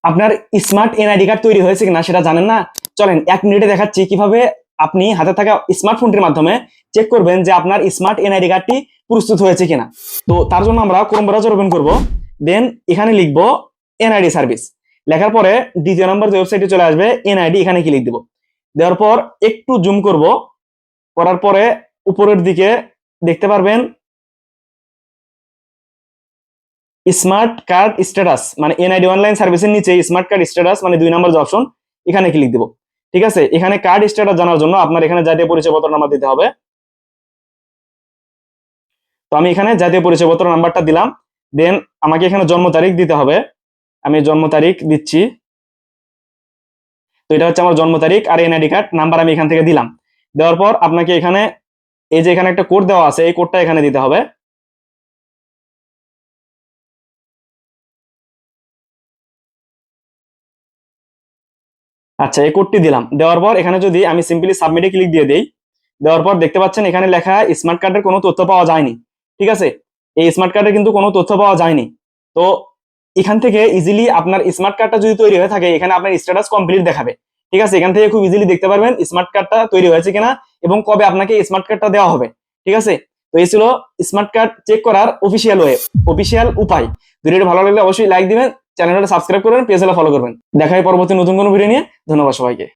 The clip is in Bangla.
আপনার স্মার্ট এনআইডি কার্ড তৈরি হয়েছে কিনা সেটা জানেন না? চলেন 1 মিনিটে দেখাচ্ছি কিভাবে আপনি হাতে থাকা স্মার্টফোনটির মাধ্যমে চেক করবেন যে আপনার স্মার্ট এনআইডি কার্ডটি প্রস্তুত হয়েছে কিনা। তো তার জন্য আমরা ক্রোম ব্রাউজার ওপেন করব, দেন এখানে লিখব এনআইডি সার্ভিস। লেখার পরে দ্বিতীয় নম্বর যে ওয়েবসাইটে চলে আসবে এনআইডি, এখানে ক্লিক দিব। দেওয়ার পর একটু জুম করব, করার পরে উপরের দিকে দেখতে পারবেন স্মার্ট কার্ড স্ট্যাটাস, মানে এনআইডি অনলাইন সার্ভিসের নিচে স্মার্ট কার্ড স্ট্যাটাস মানে 2 নম্বর যে অপশন, এখানে ক্লিক দিব। ঠিক আছে, এখানে কার্ড স্ট্যাটাস জানার জন্য আপনার এখানে জাতীয় পরিচয়পত্র নাম্বার দিতে হবে। তো আমি এখানে জাতীয় পরিচয়পত্র নাম্বারটা দিলাম, দেন আমাকে এখানে জন্ম তারিখ দিতে হবে। আমি জন্ম তারিখ দিচ্ছি। তো এটা হচ্ছে আমার জন্ম তারিখ, আর এনআইডি কার্ড নাম্বার আমি এখান থেকে দিলাম। দেওয়ার পর আপনাকে এখানে এই যে এখানে একটা কোড দেওয়া আছে, এই কোডটা এখানে দিতে হবে। আচ্ছা, এই কোডটি দিলাম। দেওয়ার পর এখানে যদি আমি সিম্পলি সাবমিটে ক্লিক দিয়ে দেই, দেওয়ার পর দেখতে পাচ্ছেন এখানে লেখা স্মার্ট কার্ডের কোনো তথ্য পাওয়া যায়নি। ঠিক আছে, এই স্মার্ট কার্ডের কিন্তু কোনো তথ্য পাওয়া যায়নি। তো এখান থেকে ইজিলি আপনার স্মার্ট কার্ডটা যদি তৈরি হয়ে থাকে, এখানে আপনার স্ট্যাটাস কমপ্লিট দেখাবে। ঠিক আছে, এখান থেকে খুব ইজিলি দেখতে পারবেন স্মার্ট কার্ডটা তৈরি হয়েছে কিনা এবং কবে আপনাকে স্মার্ট কার্ডটা দেওয়া হবে। ঠিক আছে, তো এই ছিল স্মার্ট কার্ড চেক করার অফিসিয়াল উপায়। ভিডিওটি ভালো লাগলে অবশ্যই লাইক দিবেন, চ্যানেলটা সাবস্ক্রাইব করবেন, পেজটা ফলো করবেন। দেখা হয় পরবর্তী নতুন কোনো ভিডিও নিয়ে। ধন্যবাদ সবাইকে।